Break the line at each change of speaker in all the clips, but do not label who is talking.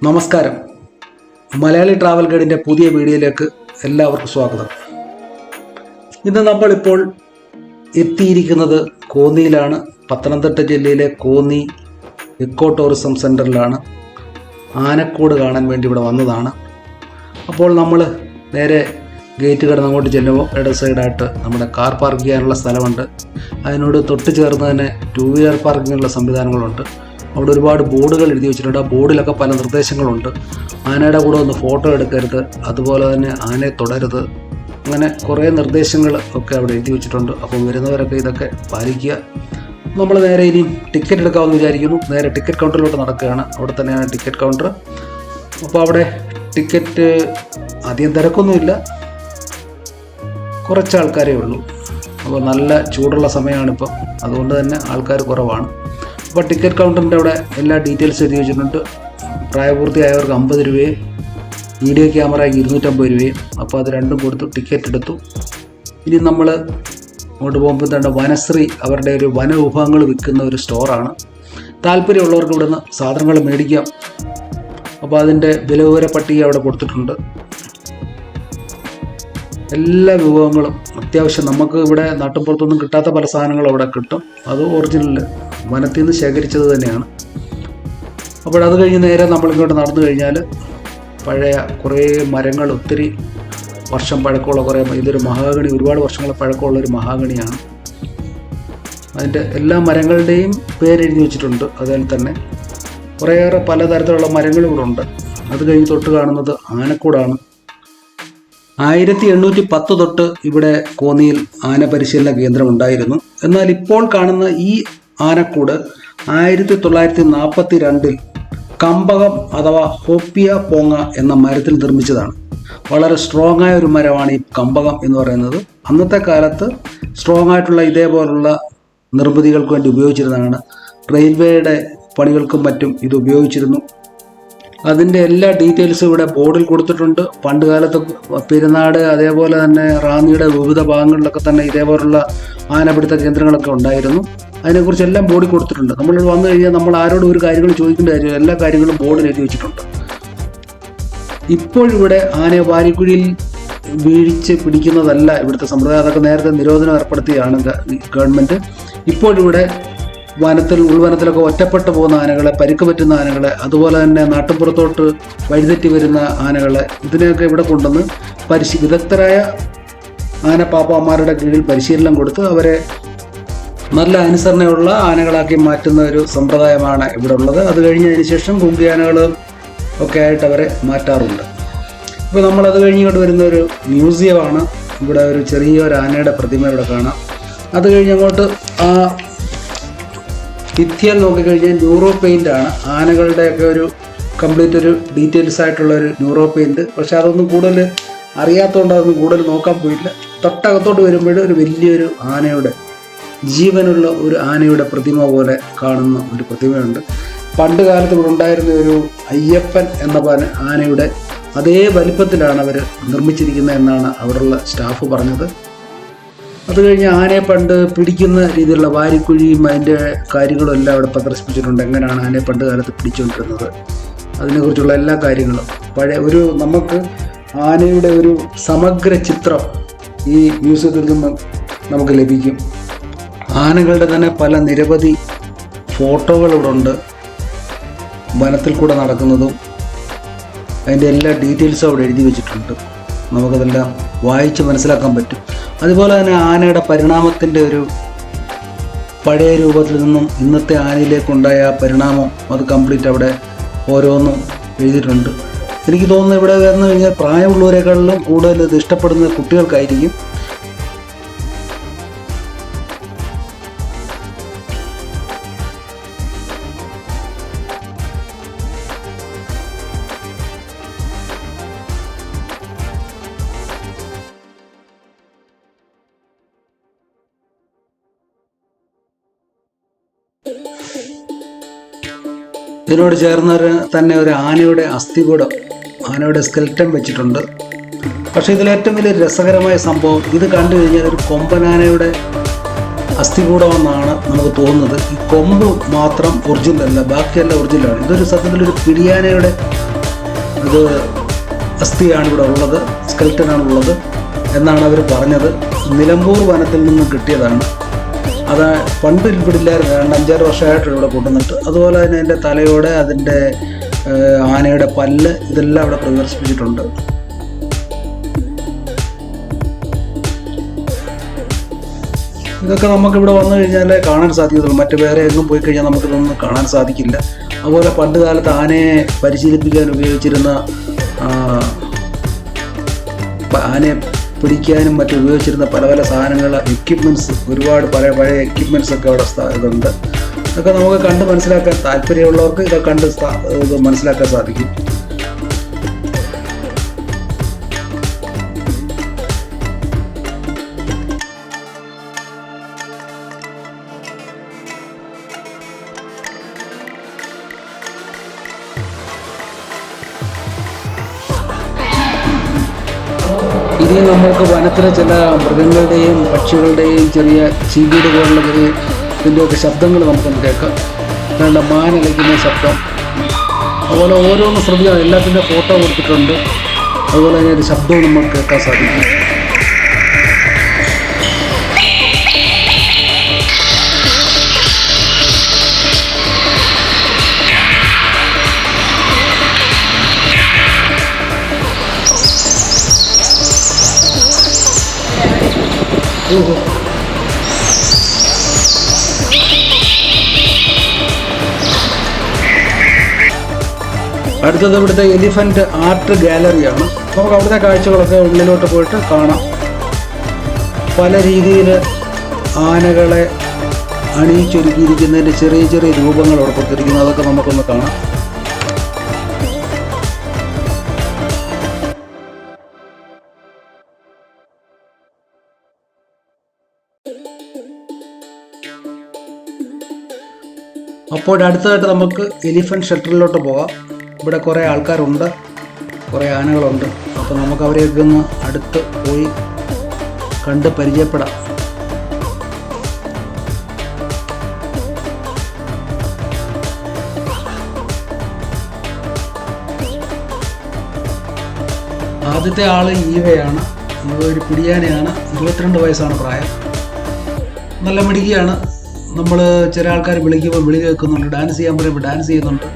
നമസ്കാരം. മലയാളി ട്രാവൽ ഗൈഡിൻ്റെ പുതിയ വീഡിയോയിലേക്ക് എല്ലാവർക്കും സ്വാഗതം. ഇന്ന് നമ്മളിപ്പോൾ എത്തിയിരിക്കുന്നത് കോന്നിയിലാണ്. പത്തനംതിട്ട ജില്ലയിലെ കോന്നി ഇക്കോ ടൂറിസം സെൻറ്ററിലാണ്. ആനക്കൂട് കാണാൻ വേണ്ടി ഇവിടെ വന്നതാണ്. അപ്പോൾ നമ്മൾ നേരെ ഗേറ്റ് കടന്ന് അങ്ങോട്ട് ചെല്ലുമ്പോൾ ഇട സൈഡായിട്ട് നമ്മുടെ കാർ പാർക്ക് ചെയ്യാനുള്ള സ്ഥലമുണ്ട്. അതിനോട് തൊട്ട് ചേർന്ന് തന്നെ 2 വീലർ പാർക്കിങ്ങുള്ള സംവിധാനങ്ങളുണ്ട്. അവിടെ ഒരുപാട് ബോർഡുകൾ എഴുതി വെച്ചിട്ടുണ്ട്. ആ ബോർഡിലൊക്കെ പല നിർദ്ദേശങ്ങളുണ്ട്. ആനയുടെ കൂടെ ഒന്ന് ഫോട്ടോ എടുക്കരുത്, അതുപോലെ തന്നെ ആനയെ തുടരുത്, അങ്ങനെ കുറേ നിർദ്ദേശങ്ങൾ ഒക്കെ അവിടെ എഴുതി വെച്ചിട്ടുണ്ട്. അപ്പോൾ വരുന്നവരൊക്കെ ഇതൊക്കെ പാലിക്കുക. നമ്മൾ നേരെ ഇനി ടിക്കറ്റ് എടുക്കാമെന്ന് വിചാരിക്കുന്നു. നേരെ ടിക്കറ്റ് കൗണ്ടറിലോട്ട് നടക്കുകയാണ്. അവിടെ തന്നെയാണ് ടിക്കറ്റ് കൗണ്ടർ. അപ്പോൾ അവിടെ ടിക്കറ്റ് അധികം തിരക്കൊന്നുമില്ല, കുറച്ച് ആൾക്കാരേ ഉള്ളൂ. അപ്പോൾ നല്ല ചൂടുള്ള സമയമാണിപ്പം, അതുകൊണ്ട് തന്നെ ആൾക്കാർ കുറവാണ്. അപ്പോൾ ടിക്കറ്റ് കൗണ്ടറിൻ്റെ അവിടെ എല്ലാ ഡീറ്റെയിൽസ് എഴുതി വെച്ചിട്ടുണ്ട്. പ്രായപൂർത്തിയായവർക്ക് 50 രൂപയും വീഡിയോ ക്യാമറയ്ക്ക് 250 രൂപയും. അപ്പോൾ അത് രണ്ടും കൊടുത്തു ടിക്കറ്റ് എടുത്തു. ഇനി നമ്മൾ അങ്ങോട്ട് പോകുമ്പോൾ തന്നെ വനശ്രീ അവരുടെ ഒരു വനവിഭവങ്ങൾ വിൽക്കുന്ന ഒരു സ്റ്റോറാണ്. താല്പര്യമുള്ളവർക്ക് ഇവിടുന്ന് സാധനങ്ങൾ മേടിക്കാം. അപ്പോൾ അതിൻ്റെ വിലവിവര പട്ടിക അവിടെ കൊടുത്തിട്ടുണ്ട്. എല്ലാ വിഭവങ്ങളും അത്യാവശ്യം നമുക്ക് ഇവിടെ നാട്ടിൻപുറത്തൊന്നും കിട്ടാത്ത പല സാധനങ്ങളും അവിടെ കിട്ടും. അത് ഒറിജിനൽ വനത്തിൽ നിന്ന് ശേഖരിച്ചത് തന്നെയാണ്. അപ്പോൾ അത് കഴിഞ്ഞ് നേരെ നമ്മളിങ്ങോട്ട് നടന്നു കഴിഞ്ഞാൽ പഴയ കുറേ മരങ്ങൾ, ഒത്തിരി വർഷം പഴക്കമുള്ള കുറേ, ഇതൊരു മഹാഗണി, ഒരുപാട് വർഷങ്ങൾ പഴക്കമുള്ളൊരു മഹാഗണിയാണ്. അതിൻ്റെ എല്ലാ മരങ്ങളുടെയും പേരെഴുതി വെച്ചിട്ടുണ്ട്. അതിൽ തന്നെ കുറേയേറെ പലതരത്തിലുള്ള മരങ്ങളും ഇവിടെ ഉണ്ട്. അത് കഴിഞ്ഞ് തൊട്ട് കാണുന്നത് ആനക്കൂടാണ്. 1810 തൊട്ട് ഇവിടെ കോന്നിയിൽ ആന പരിശീലന കേന്ദ്രം ഉണ്ടായിരുന്നു. എന്നാൽ ഇപ്പോൾ കാണുന്ന ഈ ആനക്കൂട് 1942 കമ്പകം അഥവാ ഹോപ്പിയ പോങ്ങ എന്ന മരത്തിൽ നിർമ്മിച്ചതാണ്. വളരെ സ്ട്രോങ് ആയ ഒരു മരമാണ് ഈ കമ്പകം എന്ന് പറയുന്നത്. അന്നത്തെ കാലത്ത് സ്ട്രോങ് ആയിട്ടുള്ള ഇതേപോലുള്ള നിർമ്മിതികൾക്ക് വേണ്ടി ഉപയോഗിച്ചിരുന്നതാണ്. റെയിൽവേയുടെ പണികൾക്കും മറ്റും ഇത് ഉപയോഗിച്ചിരുന്നു. അതിൻ്റെ എല്ലാ ഡീറ്റെയിൽസും ഇവിടെ ബോർഡിൽ കൊടുത്തിട്ടുണ്ട്. പണ്ട് കാലത്ത് പെരുന്നാട്, അതേപോലെ തന്നെ റാന്നിയുടെ വിവിധ ഭാഗങ്ങളിലൊക്കെ തന്നെ ഇതേപോലുള്ള ആനപിടുത്ത കേന്ദ്രങ്ങളൊക്കെ ഉണ്ടായിരുന്നു. അതിനെക്കുറിച്ചെല്ലാം ബോർഡിൽ കൊടുത്തിട്ടുണ്ട്. നമ്മൾ വന്നു കഴിഞ്ഞാൽ നമ്മൾ ആരോടും ഒരു കാര്യങ്ങൾ ചോദിക്കേണ്ട കാര്യമില്ല, എല്ലാ കാര്യങ്ങളും ബോർഡിൽ എഴുതി വെച്ചിട്ടുണ്ട്. ഇപ്പോഴിവിടെ ആനയെ വാരിക്കുഴിയിൽ വീഴിച്ച് പിടിക്കുന്നതല്ല ഇവിടുത്തെ സമ്പ്രദായം. അതൊക്കെ നേരത്തെ നിരോധനം ഏർപ്പെടുത്തിയാണ് ഗവൺമെൻറ്. ഇപ്പോഴിവിടെ ഉൾവനത്തിലൊക്കെ ഒറ്റപ്പെട്ടു പോകുന്ന ആനകളെ, പരിക്ക് പറ്റുന്ന ആനകളെ, അതുപോലെ തന്നെ നാട്ടുപുറത്തോട്ട് വഴിതെറ്റി വരുന്ന ആനകളെ, ഇതിനെയൊക്കെ ഇവിടെ കൊണ്ടുവന്ന് വിദഗ്ധരായ ആനപ്പാപ്പാമാരുടെ കീഴിൽ പരിശീലനം കൊടുത്ത് അവരെ നല്ല അനുസരണയുള്ള ആനകളാക്കി മാറ്റുന്ന ഒരു സമ്പ്രദായമാണ് ഇവിടെ ഉള്ളത്. അത് കഴിഞ്ഞതിന് ശേഷം കുങ്കിയാനകളും ഒക്കെ ആയിട്ട് അവരെ മാറ്റാറുണ്ട്. ഇപ്പോൾ നമ്മളത് കഴിഞ്ഞുകൊണ്ട് വരുന്ന ഒരു മ്യൂസിയമാണ്. ഇവിടെ ഒരു ചെറിയൊരു ആനയുടെ പ്രതിമ ഇവിടെ കാണാം. അത് കഴിഞ്ഞ് അങ്ങോട്ട് ആ ഭിത്തിയിൽ നോക്കിക്കഴിഞ്ഞാൽ ന്യൂറോ പെയിൻ്റ് ആണ്. ആനകളുടെയൊക്കെ ഒരു കംപ്ലീറ്റ് ഒരു ഡീറ്റെയിൽസ് ആയിട്ടുള്ള ഒരു ന്യൂറോ പെയിൻറ്റ്. പക്ഷേ അതൊന്നും കൂടുതൽ അറിയാത്തതുകൊണ്ട് അതൊന്നും കൂടുതൽ നോക്കാൻ പോയില്ല. തൊട്ടകത്തോട്ട് വരുമ്പോൾ ഒരു വലിയൊരു ആനയുടെ, ജീവനുള്ള ഒരു ആനയുടെ പ്രതിമ പോലെ കാണുന്ന ഒരു പ്രതിമയുണ്ട്. പണ്ട് കാലത്ത് ഇവിടെ ഉണ്ടായിരുന്ന ഒരു അയ്യപ്പൻ എന്ന ആനയുടെ അതേ വലിപ്പത്തിലാണ് അവർ നിർമ്മിച്ചിരിക്കുന്നത് എന്നാണ് അവിടെയുള്ള സ്റ്റാഫ് പറഞ്ഞത്. അത് കഴിഞ്ഞ് ആനയെ പണ്ട് പിടിക്കുന്ന രീതിയിലുള്ള വാരിക്കുഴിയും അതിൻ്റെ കാര്യങ്ങളും എല്ലാം അവിടെ പ്രദർശിപ്പിച്ചിട്ടുണ്ട്. എങ്ങനെയാണ് ആനയെ പണ്ട് കാലത്ത് പിടിച്ചുകൊണ്ടിരുന്നത്, അതിനെക്കുറിച്ചുള്ള എല്ലാ കാര്യങ്ങളും പഴയ നമുക്ക് ആനയുടെ ഒരു സമഗ്ര ചിത്രം ഈ മ്യൂസിയത്തിൽ നിന്ന് നമുക്ക് ലഭിക്കും. ആനകളുടെ തന്നെ പല നിരവധി ഫോട്ടോകൾ ഇവിടെ ഉണ്ട്. വനത്തിൽ കൂടെ നടക്കുന്നതും അതിൻ്റെ എല്ലാ ഡീറ്റെയിൽസും അവിടെ എഴുതി വെച്ചിട്ടുണ്ട്. നമുക്കതെല്ലാം വായിച്ച് മനസ്സിലാക്കാൻ പറ്റും. അതുപോലെ തന്നെ ആനയുടെ പരിണാമത്തിൻ്റെ ഒരു പഴയ രൂപത്തിൽ നിന്നും ഇന്നത്തെ ആനയിലേക്കുണ്ടായ പരിണാമം അത് കംപ്ലീറ്റ് അവിടെ ഓരോന്നും എഴുതിയിട്ടുണ്ട്. എനിക്ക് തോന്നുന്നു ഇവിടെ വന്നു കഴിഞ്ഞാൽ പ്രായമുള്ളവരെക്കാളിലും കൂടുതൽ ഇത് ഇഷ്ടപ്പെടുന്ന കുട്ടികൾക്കായിരിക്കും. ഇതിനോട് ചേർന്ന് തന്നെ ഒരു ആനയുടെ അസ്ഥികൂടം, ആനയുടെ സ്കെൽറ്റൻ വെച്ചിട്ടുണ്ട്. പക്ഷേ ഇതിലേറ്റവും വലിയ രസകരമായ സംഭവം, ഇത് കണ്ടു കഴിഞ്ഞാൽ ഒരു കൊമ്പനാനയുടെ അസ്ഥികൂടമെന്നാണ് നമുക്ക് തോന്നുന്നത്. ഈ കൊമ്പ് മാത്രം ഒറിജിനൽ അല്ല, ബാക്കിയെല്ലാം ഒറിജിനലാണ്. ഇതൊരു സത്യത്തിലൊരു പിടിയാനയുടെ അത് അസ്ഥിയാണ് ഇവിടെ ഉള്ളത്, സ്കെൽറ്റനാണ് ഉള്ളത് എന്നാണ് അവർ പറഞ്ഞത്. നിലമ്പൂർ വനത്തിൽ നിന്നും കിട്ടിയതാണ്. അത് പണ്ട് ഇവിടെ ഇല്ലായിരുന്നു, 5-6 വർഷമായിട്ട് ഇവിടെ കൊണ്ടുവന്നിട്ട്. അതുപോലെ തന്നെ അതിൻ്റെ തലയോടെ അതിൻ്റെ ആനയുടെ പല്ല് ഇതെല്ലാം ഇവിടെ പ്രദർശിപ്പിച്ചിട്ടുണ്ട്. ഇതൊക്കെ നമുക്കിവിടെ വന്നു കഴിഞ്ഞാൽ കാണാൻ സാധിക്കത്തുള്ളൂ. മറ്റ് വേറെ എങ്ങും പോയി കഴിഞ്ഞാൽ നമുക്കിതൊന്നും കാണാൻ സാധിക്കില്ല. അതുപോലെ പണ്ട് കാലത്ത് ആനയെ പരിശീലിപ്പിക്കാൻ ഉപയോഗിച്ചിരുന്ന, ആനയെ പിടിക്കാനും മറ്റും ഉപയോഗിച്ചിരുന്ന പല പല സാധനങ്ങൾ, എക്യുപ്മെൻറ്റ്സ്, ഒരുപാട് പഴയ എക്യുപ്മെൻറ്റ്സ് ഒക്കെ അവിടെ ഇതുണ്ട്. ഇതൊക്കെ നമുക്ക് കണ്ട് മനസ്സിലാക്കാൻ താല്പര്യമുള്ളവർക്ക് ഇതൊക്കെ കണ്ട് ഇത് മനസ്സിലാക്കാൻ സാധിക്കും. ഇനി നമ്മൾക്ക് വനത്തിലെ ചില മൃഗങ്ങളുടെയും പക്ഷികളുടെയും ചെറിയ ചീവീട് പോലുള്ള ചെറിയ ഇതിൻ്റെയൊക്കെ ശബ്ദങ്ങൾ നമുക്കൊന്ന് കേൾക്കാം. വേണ്ട മാനലയ്ക്കുന്ന ശബ്ദം, അതുപോലെ ഓരോന്ന് ശ്രദ്ധിക്കണം. എല്ലാത്തിൻ്റെ ഫോട്ടോ കൊടുത്തിട്ടുണ്ട്. അതുപോലെ തന്നെ ഒരു ശബ്ദവും നമുക്ക് കേൾക്കാൻ സാധിക്കും. അടുത്തത് ഇവിടുത്തെ എലിഫന്റ് ആർട്ട് ഗാലറിയാണ്. നമുക്ക് അവിടുത്തെ കാഴ്ചകളൊക്കെ ഉള്ളിലോട്ട് പോയിട്ട് കാണാം. പല രീതിയിൽ ആനകളെ അണിയിച്ചൊരുക്കിയിരിക്കുന്നതിൻ്റെ ചെറിയ ചെറിയ രൂപങ്ങൾ അവിടെ കൊടുത്തിരിക്കുന്നു. അതൊക്കെ നമുക്കൊന്ന് കാണാം. അപ്പോൾ അടുത്തതായിട്ട് നമുക്ക് എലിഫന്റ് ഷെൽട്ടറിലോട്ട് പോകാം. ഇവിടെ കുറേ ആൾക്കാരുണ്ട്, കുറേ ആനകളുണ്ട്. അപ്പോൾ നമുക്ക് അവരെയൊക്കെ ഒന്ന് അടുത്ത് പോയി കണ്ട് പരിചയപ്പെടാം. ആദ്യത്തെ ആൾ ഈവയാണ്. ഈവ ഒരു പിടിയാനയാണ്. 22 വയസ്സാണ് പ്രായം. നല്ല മിടുക്കിയാണ്. നമ്മൾ ചില ആൾക്കാർ വിളിക്കുമ്പോൾ വിളി കേൾക്കുന്നുണ്ട്, ഡാൻസ് ചെയ്യാൻ പറയുമ്പോൾ ഡാൻസ് ചെയ്യുന്നുണ്ട്.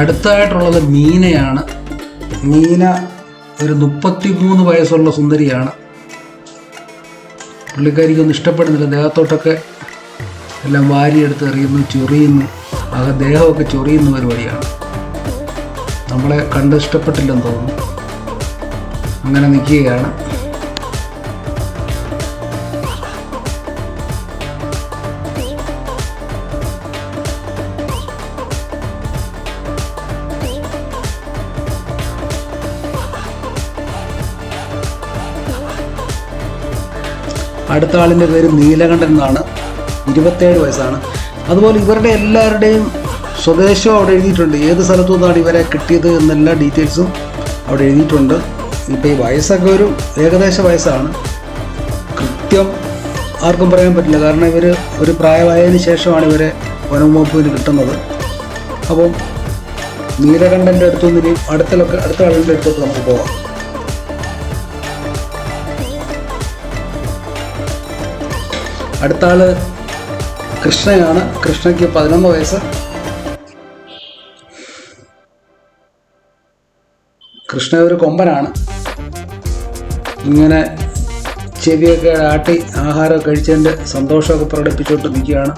അടുത്തായിട്ടുള്ളത് മീനയാണ്. മീന ഒരു 33 വയസ്സുള്ള സുന്ദരിയാണ്. പുള്ളിക്കാരിക്കൊന്നും ഇഷ്ടപ്പെടുന്നില്ല. ദേഹത്തോട്ടൊക്കെ എല്ലാം വാരിയെടുത്ത് എറിയുന്നു, ചൊറിയുന്നു. ദേഹമൊക്കെ ചൊറിയുന്ന പരിപാടിയാണ്. നമ്മളെ കണ്ട് ഇഷ്ടപ്പെട്ടില്ലെന്ന് തോന്നുന്നു. അങ്ങനെ നിൽക്കുകയാണ്. അടുത്ത ആളിൻ്റെ പേര് നീലകണ്ഠൻ എന്നാണ്. 27 വയസ്സാണ്. അതുപോലെ ഇവരുടെ എല്ലാവരുടെയും സ്വദേശവും അവിടെ എഴുതിയിട്ടുണ്ട്. ഏത് സ്ഥലത്തു നിന്നാണ് ഇവരെ കിട്ടിയത് എന്നെല്ലാ ഡീറ്റെയിൽസും അവിടെ എഴുതിയിട്ടുണ്ട്. ഇപ്പോൾ ഈ വയസ്സൊക്കെ ഒരു ഏകദേശ വയസ്സാണ്. കൃത്യം ആർക്കും പറയാൻ പറ്റില്ല. കാരണം ഇവർ ഒരു പ്രായമായതിനു ശേഷമാണ് ഇവരെ വനം വകുപ്പിന് കിട്ടുന്നത്. അപ്പം നീലകണ്ഠൻ്റെ അടുത്തുനിന്ന് അടുത്ത ആളിൻ്റെ അടുത്തോട്ട് നമുക്ക് പോകാം. അടുത്ത ആൾ കൃഷ്ണയാണ്. കൃഷ്ണയ്ക്ക് 11 വയസ്സ്. കൃഷ്ണ ഒരു കൊമ്പനാണ്. ഇങ്ങനെ ചെവിയൊക്കെ ആട്ടി ആഹാരമൊക്കെ കഴിച്ചതിൻ്റെ സന്തോഷമൊക്കെ പ്രകടിപ്പിച്ചുകൊണ്ട് നിൽക്കുകയാണ്.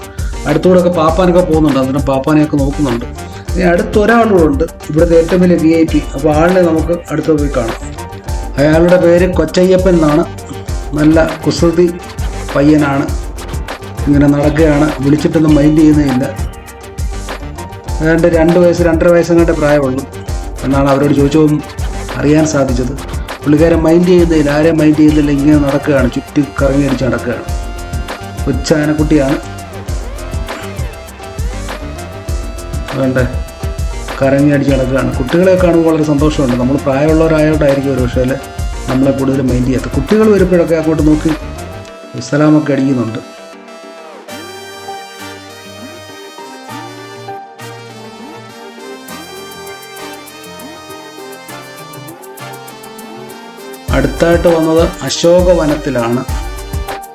അടുത്തുകൂടെയൊക്കെ പാപ്പാനൊക്കെ പോകുന്നുണ്ട്. അതിന് പാപ്പാനെയൊക്കെ നോക്കുന്നുണ്ട്. ഇനി അടുത്തൊരാളുണ്ട്, ഇവിടുത്തെ ഏറ്റവും വലിയ VIP. അപ്പോൾ ആളിനെ നമുക്ക് അടുത്ത് പോയി കാണാം. അയാളുടെ പേര് കൊച്ചയ്യപ്പൻ എന്നാണ്. നല്ല കുസൃതി പയ്യനാണ്. ഇങ്ങനെ നടക്കുകയാണ്. വിളിച്ചിട്ടൊന്നും മൈൻഡ് ചെയ്യുന്നില്ല. ഏതാണ്ട് 2 വയസ്സ് 2.5 വയസ്സും കണ്ട് പ്രായമുള്ളൂ എന്നാണ് അവരോട് ചോദിച്ചപ്പോൾ അറിയാൻ സാധിച്ചത്. പുള്ളിക്കാരൻ മൈൻഡ് ചെയ്യുന്നില്ല, ആരെയും മൈൻഡ് ചെയ്യുന്നില്ല, ഇങ്ങനെ നടക്കുകയാണ്, ചുറ്റി കറങ്ങി അടിച്ച് നടക്കുകയാണ്. കൊച്ചാനക്കുട്ടിയാണ്, വേണ്ടേ, കറങ്ങി അടിച്ച് നടക്കുകയാണ്. കുട്ടികളെ കാണുമ്പോൾ വളരെ സന്തോഷമുണ്ട്. നമ്മൾ പ്രായമുള്ളവരായോണ്ടായിരിക്കും ഒരു പക്ഷേ നമ്മളെ കൂടുതൽ മൈൻഡ് ചെയ്യാത്ത. കുട്ടികൾ വരുമ്പോഴൊക്കെ അങ്ങോട്ട് നോക്കി സലാമൊക്കെ അടിക്കുന്നുണ്ട്. അടുത്തായിട്ട് വന്നത് അശോകവനത്തിലാണ്.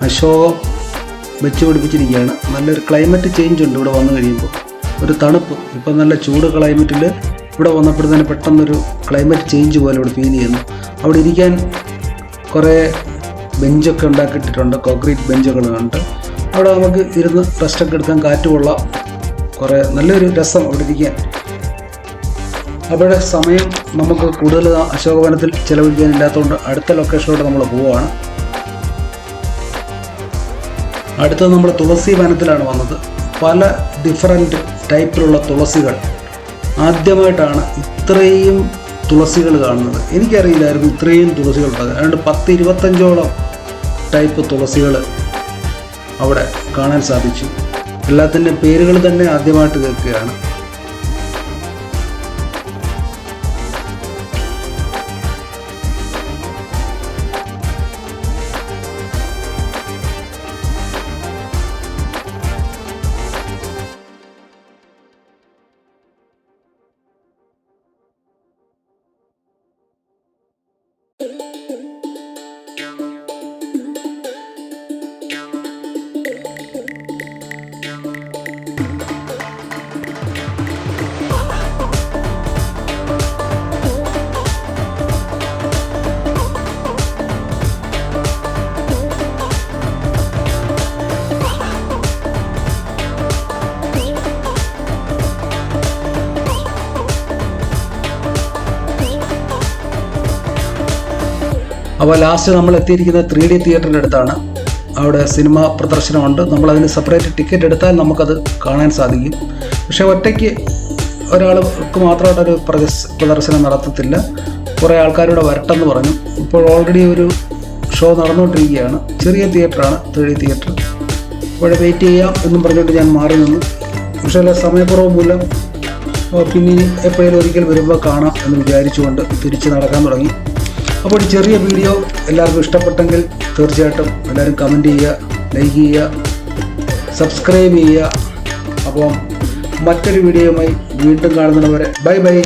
അശോകം വെച്ച് പിടിപ്പിച്ചിരിക്കുകയാണ്. നല്ലൊരു ക്ലൈമറ്റ് ചേഞ്ച് ഉണ്ട് ഇവിടെ വന്നു കഴിയുമ്പോൾ, ഒരു തണുപ്പ്. ഇപ്പം നല്ല ചൂട് ക്ലൈമറ്റിൽ ഇവിടെ വന്നപ്പോഴത്തേന് പെട്ടെന്നൊരു ക്ലൈമറ്റ് ചേഞ്ച് പോലെ ഇവിടെ ഫീൽ ചെയ്യുന്നു. അവിടെ ഇരിക്കാൻ കുറേ ബെഞ്ചൊക്കെ ഉണ്ടാക്കിയിട്ടുണ്ട്, കോൺക്രീറ്റ് ബെഞ്ചുകളുണ്ട്. അവിടെ നമുക്ക് ഇരുന്ന് റെസ്റ്റൊക്കെ എടുക്കാൻ, കാറ്റ് കൊള്ളാം, കുറേ നല്ലൊരു രസം അവിടെ ഇരിക്കാൻ. അവിടെ സമയം നമുക്ക് കൂടുതൽ അശോകവനത്തിൽ ചിലവഴിക്കാനില്ലാത്തതുകൊണ്ട് അടുത്ത ലൊക്കേഷനിലൂടെ നമ്മൾ പോവുകയാണ്. അടുത്തത് നമ്മൾ തുളസി വനത്തിലാണ് വന്നത്. പല ഡിഫറൻറ്റ് ടൈപ്പിലുള്ള തുളസികൾ. ആദ്യമായിട്ടാണ് ഇത്രയും തുളസികൾ കാണുന്നത്. എനിക്കറിയില്ലായിരുന്നു ഇത്രയും തുളസികളുണ്ട്. അതുകൊണ്ട് 10-25ഓളം ടൈപ്പ് തുളസികൾ അവിടെ കാണാൻ സാധിച്ചു. എല്ലാത്തിൻ്റെ പേരുകൾ തന്നെ ആദ്യമായിട്ട് കേൾക്കുകയാണ്. അപ്പോൾ ലാസ്റ്റ് നമ്മൾ എത്തിയിരിക്കുന്നത് 3D തിയേറ്ററിൻ്റെ അടുത്താണ്. അവിടെ സിനിമ പ്രദർശനമുണ്ട്. നമ്മളതിന് സെപ്പറേറ്റ് ടിക്കറ്റ് എടുത്താൽ നമുക്കത് കാണാൻ സാധിക്കും. പക്ഷേ ഒറ്റയ്ക്ക് ഒരാൾക്ക് മാത്രമായിട്ടൊരു പ്രദർശനം നടത്തത്തില്ല. കുറേ ആൾക്കാരുടെ വരട്ടെന്ന് പറഞ്ഞു. ഇപ്പോൾ ഓൾറെഡി ഒരു ഷോ നടന്നുകൊണ്ടിരിക്കുകയാണ്. ചെറിയ തിയേറ്ററാണ്, 3D തിയേറ്റർ. ഇവിടെ വെയിറ്റ് ചെയ്യാം എന്നും പറഞ്ഞുകൊണ്ട് ഞാൻ മാറി നിന്നു. പക്ഷേ സമയക്കുറവ് മൂലം പിന്നെ എപ്പോഴേലും ഒരിക്കൽ വരുമ്പോൾ കാണാം എന്ന് വിചാരിച്ചുകൊണ്ട് തിരിച്ച് നടക്കാൻ തുടങ്ങി. അപ്പോൾ ഈ ചെറിയ വീഡിയോ എല്ലാവർക്കും ഇഷ്ടപ്പെട്ടെങ്കിൽ തീർച്ചയായിട്ടും എല്ലാവരും കമൻറ്റ് ചെയ്യുക, ലൈക്ക് ചെയ്യുക, സബ്സ്ക്രൈബ് ചെയ്യുക. അപ്പം മറ്റൊരു വീഡിയോയുമായി വീണ്ടും കാണുന്നതുവരെ ബൈ ബൈ.